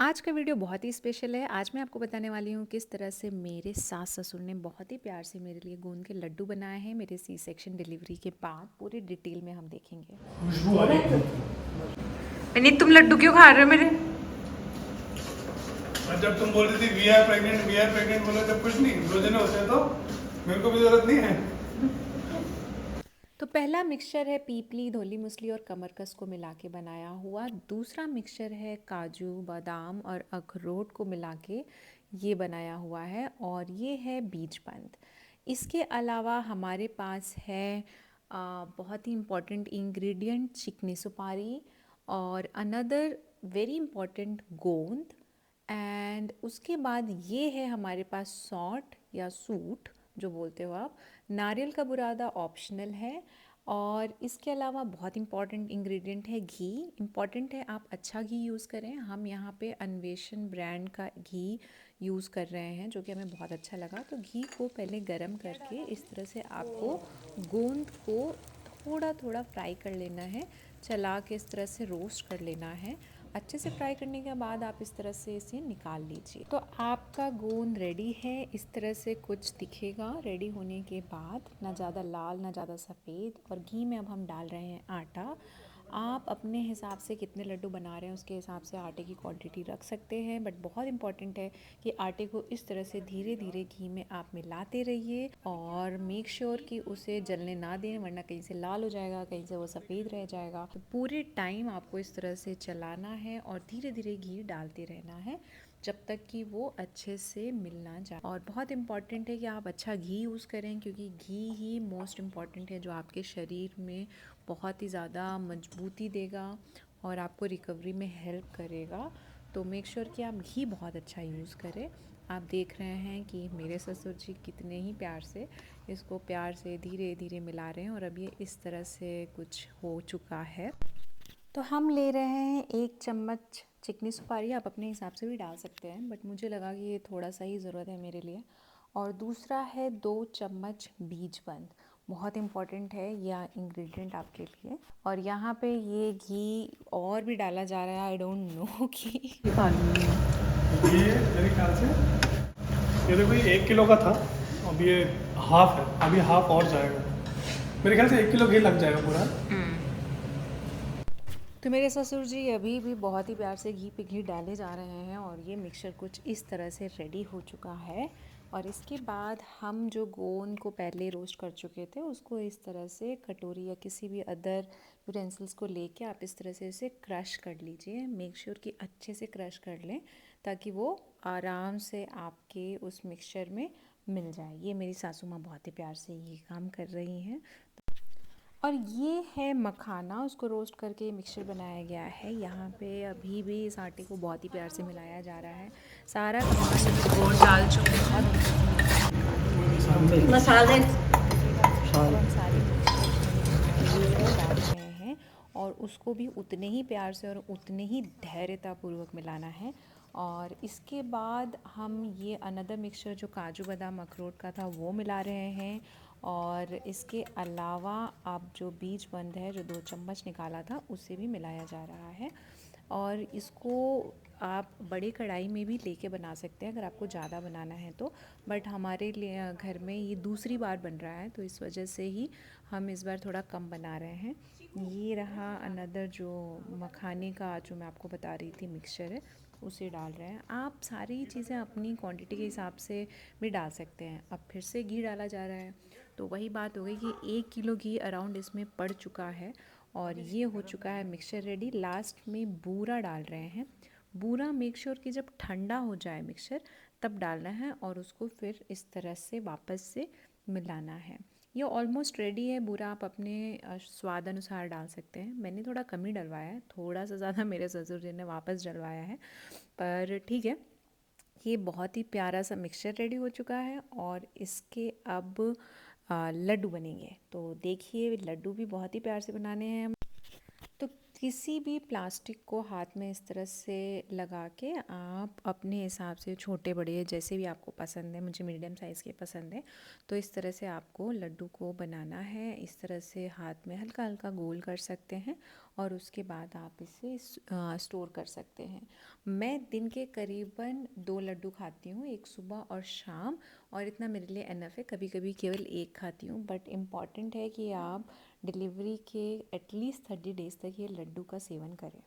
आज का वीडियो बहुत ही स्पेशल है। आज मैं आपको बताने वाली हूँ किस तरह से मेरे सास ससुर ने बहुत ही प्यार से मेरे लिए गोंद के लड्डू बनाए हैं मेरे सी सेक्शन डिलीवरी के बाद। पूरी डिटेल में हम देखेंगे। खुशबू आ रही है। विनीत, तुम लड्डू क्यों खा रहे हो मेरे? और जब तुम बोल रही थी वी आर प्रेग्नेंट बोले जब कुछ नहीं 2 दिन होते हैं तो मेरे को भी जरूरत नहीं है। तो पहला मिक्सचर है पीपली, धोली मूसली और कमरकस को मिला के बनाया हुआ। दूसरा मिक्सचर है काजू, बादाम और अखरोट को मिला के ये बनाया हुआ है, और ये है बीजबंद। इसके अलावा हमारे पास है बहुत ही इम्पॉर्टेंट इंग्रेडिएंट चिकनी सुपारी, और अनदर वेरी इम्पॉर्टेंट गोंद। एंड उसके बाद ये है हमारे पास सौंठ या सूट जो बोलते हो आप। नारियल का बुरादा ऑप्शनल है। और इसके अलावा बहुत इंपॉर्टेंट इंग्रेडिएंट है घी। इंपॉर्टेंट है आप अच्छा घी यूज़ करें। हम यहाँ पे अन्वेषण ब्रांड का घी यूज़ कर रहे हैं जो कि हमें बहुत अच्छा लगा। तो घी को पहले गरम करके इस तरह से आपको गोंद को थोड़ा थोड़ा फ्राई कर लेना है, चला के इस तरह से रोस्ट कर लेना है। अच्छे से फ्राई करने के बाद आप इस तरह से इसे निकाल लीजिए। तो आपका गोंद रेडी है। इस तरह से कुछ दिखेगा रेडी होने के बाद, ना ज़्यादा लाल ना ज़्यादा सफ़ेद। और घी में अब हम डाल रहे हैं आटा। आप अपने हिसाब से कितने लड्डू बना रहे हैं उसके हिसाब से आटे की क्वांटिटी रख सकते हैं, बट बहुत इंपॉर्टेंट है कि आटे को इस तरह से धीरे धीरे घी में आप मिलाते रहिए और मेक श्योर कि उसे जलने ना दें, वरना कहीं से लाल हो जाएगा, कहीं से वो सफ़ेद रह जाएगा। तो पूरे टाइम आपको इस तरह से चलाना है और धीरे धीरे घी डालते रहना है जब तक कि वो अच्छे से मिल ना जाए। और बहुत इम्पॉर्टेंट है कि आप अच्छा घी यूज़ करें, क्योंकि घी ही मोस्ट इम्पॉर्टेंट है जो आपके शरीर में बहुत ही ज़्यादा मजबूती देगा और आपको रिकवरी में हेल्प करेगा। तो मेक श्योर कि आप घी बहुत अच्छा यूज़ करें। आप देख रहे हैं कि मेरे ससुर जी कितने ही प्यार से इसको प्यार से धीरे धीरे मिला रहे हैं, और अब ये इस तरह से कुछ हो चुका है। तो हम ले रहे हैं 1 चम्मच चिकनी सुपारी। आप अपने हिसाब से भी डाल सकते हैं, बट मुझे लगा कि ये थोड़ा सा ही ज़रूरत है मेरे लिए। और दूसरा है 2 चम्मच बीजबंद। बहुत इम्पॉर्टेंट है यह इंग्रेडिएंट आपके लिए। और यहाँ पे ये घी और भी डाला जा रहा है, आई डोंट नो कि ये मेरे ख्याल से ये देखो ये 1 किलो का था। अब ये हाफ है, अभी हाफ और जाएगा। मेरे ख्याल से 1 किलो घी लग जाएगा पूरा। तो मेरे ससुर जी अभी भी बहुत ही प्यार से घी पे घी डाले जा रहे हैं, और ये मिक्सचर कुछ इस तरह से रेडी हो चुका है। और इसके बाद हम जो गोंद को पहले रोस्ट कर चुके थे उसको इस तरह से कटोरी या किसी भी अदर यूटेंसिल्स को लेके आप इस तरह से इसे क्रश कर लीजिए। मेक श्योर कि अच्छे से क्रश कर लें ताकि वो आराम से आपके उस मिक्सचर में मिल जाए। ये मेरी सासू माँ बहुत ही प्यार से ये काम कर रही हैं। और ये है मखाना, उसको रोस्ट करके मिक्सचर बनाया गया है। यहाँ पे अभी भी इस आटे को बहुत ही प्यार से मिलाया जा रहा है। सारा गोंद डाल चुके हैं, बहुत अच्छे से मिला के मसाले अब हम सारे मिक्सचर डाल रहे हैं, और उसको भी उतने ही प्यार से और उतने ही धैर्यतापूर्वक मिलाना है। और इसके बाद हम ये अनदर मिक्सचर जो काजू बादाम अखरोट का था वो मिला रहे हैं। और इसके अलावा आप जो बीज बंद है जो 2 चम्मच निकाला था उसे भी मिलाया जा रहा है। और इसको आप बड़ी कढ़ाई में भी लेके बना सकते हैं अगर आपको ज़्यादा बनाना है तो, बट हमारे लिए घर में ये दूसरी बार बन रहा है तो इस वजह से ही हम इस बार थोड़ा कम बना रहे हैं। ये रहा अनदर जो मखाने का जो मैं आपको बता रही थी मिक्सचर है, उसे डाल रहे हैं। आप सारी चीज़ें अपनी क्वांटिटी के हिसाब से भी डाल सकते हैं। अब फिर से घी डाला जा रहा है, तो वही बात हो गई कि 1 किलो घी अराउंड इसमें पड़ चुका है। और ये हो चुका है मिक्सचर रेडी। लास्ट में बूरा डाल रहे हैं। बूरा मेक श्योर कि जब ठंडा हो जाए मिक्सचर तब डालना है, और उसको फिर इस तरह से वापस से मिलाना है। ये ऑलमोस्ट रेडी है। बूरा आप अपने स्वाद अनुसार डाल सकते हैं। मैंने थोड़ा कम ही डलवाया है, थोड़ा सा ज़्यादा मेरे ससुर जी ने वापस डलवाया है, पर ठीक है। ये बहुत ही प्यारा सा मिक्सचर रेडी हो चुका है, और इसके अब लड्डू बनेंगे। तो देखिए लड्डू भी बहुत ही प्यार से बनाने हैं। तो किसी भी प्लास्टिक को हाथ में इस तरह से लगा के आप अपने हिसाब से छोटे बड़े जैसे भी आपको पसंद है, मुझे मीडियम साइज़ के पसंद है, तो इस तरह से आपको लड्डू को बनाना है। इस तरह से हाथ में हल्का हल्का गोल कर सकते हैं और उसके बाद आप इसे स्टोर कर सकते हैं। मैं दिन के करीबन 2 लड्डू खाती हूँ, एक सुबह और शाम, और इतना मेरे लिए इनफ है। कभी कभी केवल एक खाती हूँ, बट इम्पॉर्टेंट है कि आप डिलीवरी के एटलीस्ट 30 डेज़ तक ये लड्डू का सेवन करें।